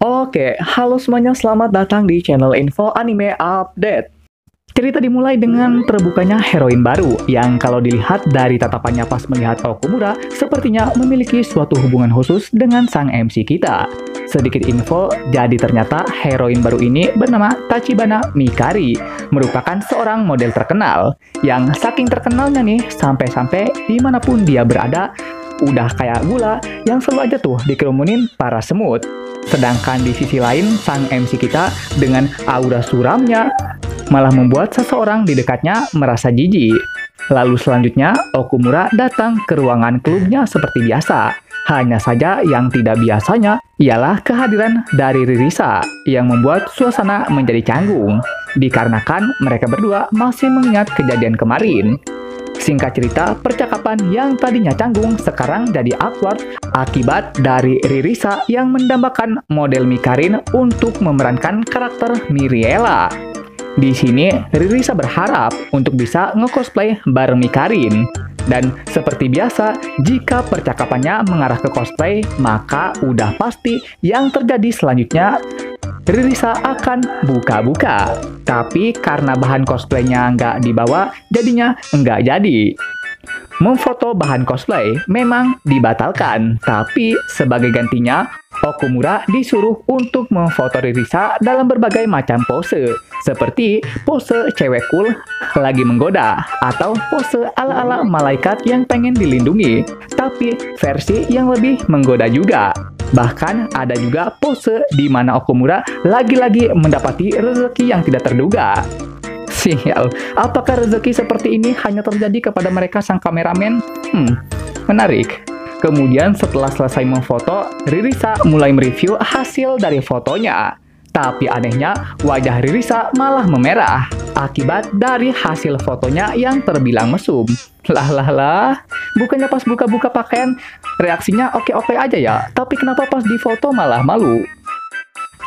Oke, halo semuanya, selamat datang di channel Info Anime Update. Cerita dimulai dengan terbukanya heroin baru, yang kalau dilihat dari tatapannya pas melihat Okumura, sepertinya memiliki suatu hubungan khusus dengan sang MC kita. Sedikit info, jadi ternyata heroin baru ini bernama Tachibana Mikari, merupakan seorang model terkenal, yang saking terkenalnya nih, sampai-sampai dimanapun dia berada, udah kayak gula yang selalu aja tuh dikerumunin para semut. Sedangkan di sisi lain, sang MC kita dengan aura suramnya malah membuat seseorang di dekatnya merasa jijik. Lalu selanjutnya, Okumura datang ke ruangan klubnya seperti biasa. Hanya saja yang tidak biasanya ialah kehadiran dari Ririsa yang membuat suasana menjadi canggung, dikarenakan mereka berdua masih mengingat kejadian kemarin. Singkat cerita, percakapan yang tadinya canggung sekarang jadi awkward akibat dari Ririsa yang mendambakan model Mikarin untuk memerankan karakter Miriela. Di sini, Ririsa berharap untuk bisa nge-cosplay bareng Mikarin. Dan seperti biasa, jika percakapannya mengarah ke cosplay, maka udah pasti yang terjadi selanjutnya Ririsa akan buka-buka. Tapi karena bahan cosplaynya nggak dibawa, jadinya nggak jadi. Memfoto bahan cosplay memang dibatalkan, tapi sebagai gantinya, Okumura disuruh untuk memfoto Ririsa dalam berbagai macam pose, seperti pose cewek cool lagi menggoda, atau pose ala-ala malaikat yang pengen dilindungi, tapi versi yang lebih menggoda juga. Bahkan ada juga pose di mana Okumura lagi-lagi mendapati rezeki yang tidak terduga. Sial, apakah rezeki seperti ini hanya terjadi kepada mereka sang kameramen? Menarik. Kemudian setelah selesai memfoto, Ririsa mulai mereview hasil dari fotonya. Tapi anehnya, wajah Ririsa malah memerah akibat dari hasil fotonya yang terbilang mesum. Lah, bukannya pas buka-buka pakaian reaksinya oke-oke aja ya, tapi kenapa pas di foto malah malu?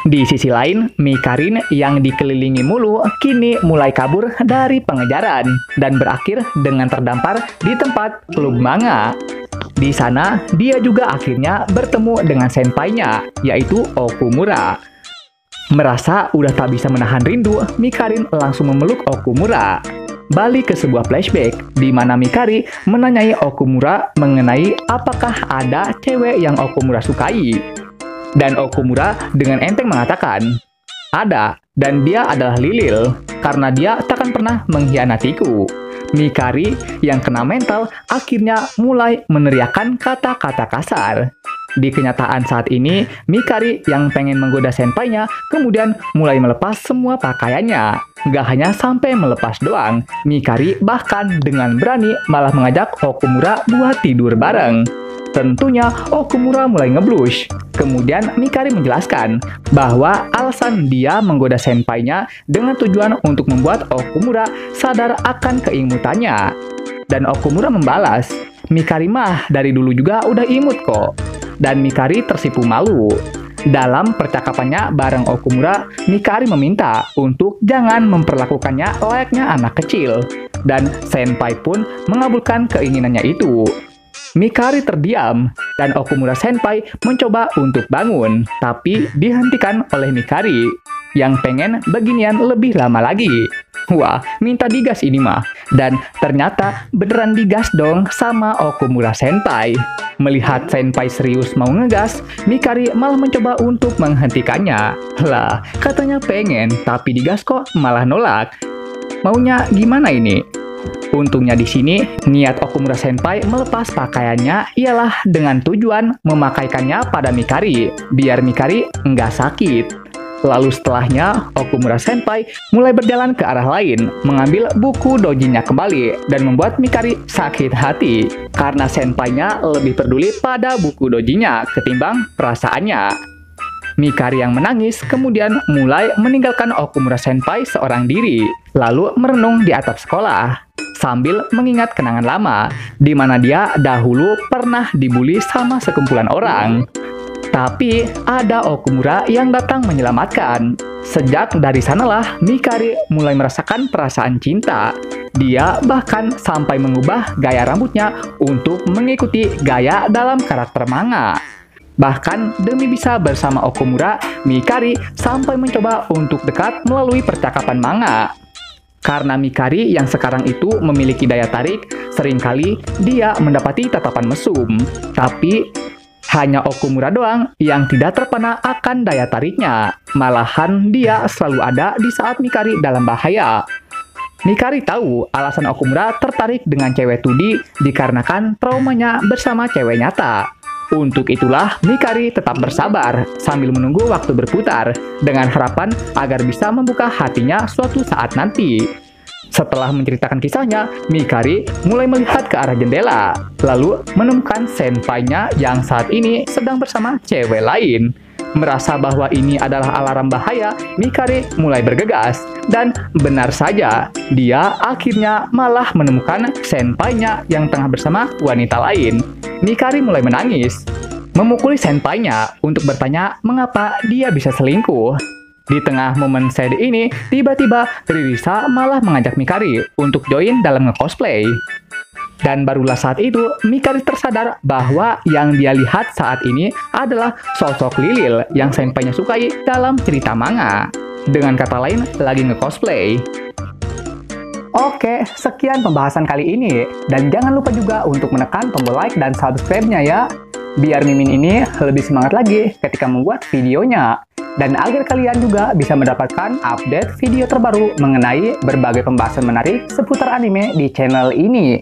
Di sisi lain, Mikarin yang dikelilingi mulu kini mulai kabur dari pengejaran dan berakhir dengan terdampar di tempat klub manga. Di sana, dia juga akhirnya bertemu dengan senpainya, yaitu Okumura. Merasa udah tak bisa menahan rindu, Mikarin langsung memeluk Okumura. Balik ke sebuah flashback, di mana Mikari menanyai Okumura mengenai apakah ada cewek yang Okumura sukai. Dan Okumura dengan enteng mengatakan, ada, dan dia adalah Lilil, karena dia takkan pernah mengkhianatiku. Mikari yang kena mental akhirnya mulai meneriakkan kata-kata kasar. Di kenyataan saat ini, Mikari yang pengen menggoda senpainya kemudian mulai melepas semua pakaiannya. Gak hanya sampai melepas doang, Mikari bahkan dengan berani malah mengajak Okumura buat tidur bareng. Tentunya Okumura mulai ngeblush. Kemudian Mikari menjelaskan bahwa alasan dia menggoda senpainya dengan tujuan untuk membuat Okumura sadar akan keimutannya. Dan Okumura membalas, Mikari mah dari dulu juga udah imut kok. Dan Mikari tersipu malu. Dalam percakapannya bareng Okumura, Mikari meminta untuk jangan memperlakukannya layaknya anak kecil. Dan senpai pun mengabulkan keinginannya itu. Mikari terdiam, dan Okumura senpai mencoba untuk bangun, tapi dihentikan oleh Mikari, yang pengen beginian lebih lama lagi. Wah, minta digas ini mah. Dan ternyata beneran digas dong sama Okumura senpai. Melihat senpai serius mau ngegas, Mikari malah mencoba untuk menghentikannya. Lah, katanya pengen, tapi digas kok malah nolak. Maunya gimana ini? Untungnya di sini, niat Okumura senpai melepas pakaiannya ialah dengan tujuan memakaikannya pada Mikari, biar Mikari nggak sakit. Lalu setelahnya, Okumura senpai mulai berjalan ke arah lain, mengambil buku dojinya kembali, dan membuat Mikari sakit hati, karena senpainya lebih peduli pada buku dojinya ketimbang perasaannya. Mikari yang menangis kemudian mulai meninggalkan Okumura senpai seorang diri, lalu merenung di atap sekolah sambil mengingat kenangan lama, di mana dia dahulu pernah dibully sama sekumpulan orang. Tapi ada Okumura yang datang menyelamatkan. Sejak dari sanalah Mikari mulai merasakan perasaan cinta. Dia bahkan sampai mengubah gaya rambutnya untuk mengikuti gaya dalam karakter manga. Bahkan demi bisa bersama Okumura, Mikari sampai mencoba untuk dekat melalui percakapan manga. Karena Mikari yang sekarang itu memiliki daya tarik, seringkali dia mendapati tatapan mesum. Tapi hanya Okumura doang yang tidak terpana akan daya tariknya. Malahan dia selalu ada di saat Mikari dalam bahaya. Mikari tahu alasan Okumura tertarik dengan cewek 2D dikarenakan traumanya bersama cewek nyata. Untuk itulah Mikari tetap bersabar sambil menunggu waktu berputar dengan harapan agar bisa membuka hatinya suatu saat nanti. Setelah menceritakan kisahnya, Mikari mulai melihat ke arah jendela, lalu menemukan senpainya yang saat ini sedang bersama cewek lain. Merasa bahwa ini adalah alarm bahaya, Mikari mulai bergegas. Dan benar saja, dia akhirnya malah menemukan senpainya yang tengah bersama wanita lain. Mikari mulai menangis, memukuli senpainya untuk bertanya mengapa dia bisa selingkuh. Di tengah momen sad ini, tiba-tiba Ririsa malah mengajak Mikari untuk join dalam nge-cosplay. Dan barulah saat itu, Mikari tersadar bahwa yang dia lihat saat ini adalah sosok Lilil yang senpainya sukai dalam cerita manga. Dengan kata lain, lagi nge-cosplay. Oke, sekian pembahasan kali ini. Dan jangan lupa juga untuk menekan tombol like dan subscribe-nya ya. Biar Mimin ini lebih semangat lagi ketika membuat videonya. Dan agar kalian juga bisa mendapatkan update video terbaru mengenai berbagai pembahasan menarik seputar anime di channel ini.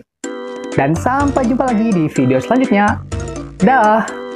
Dan sampai jumpa lagi di video selanjutnya. Dah!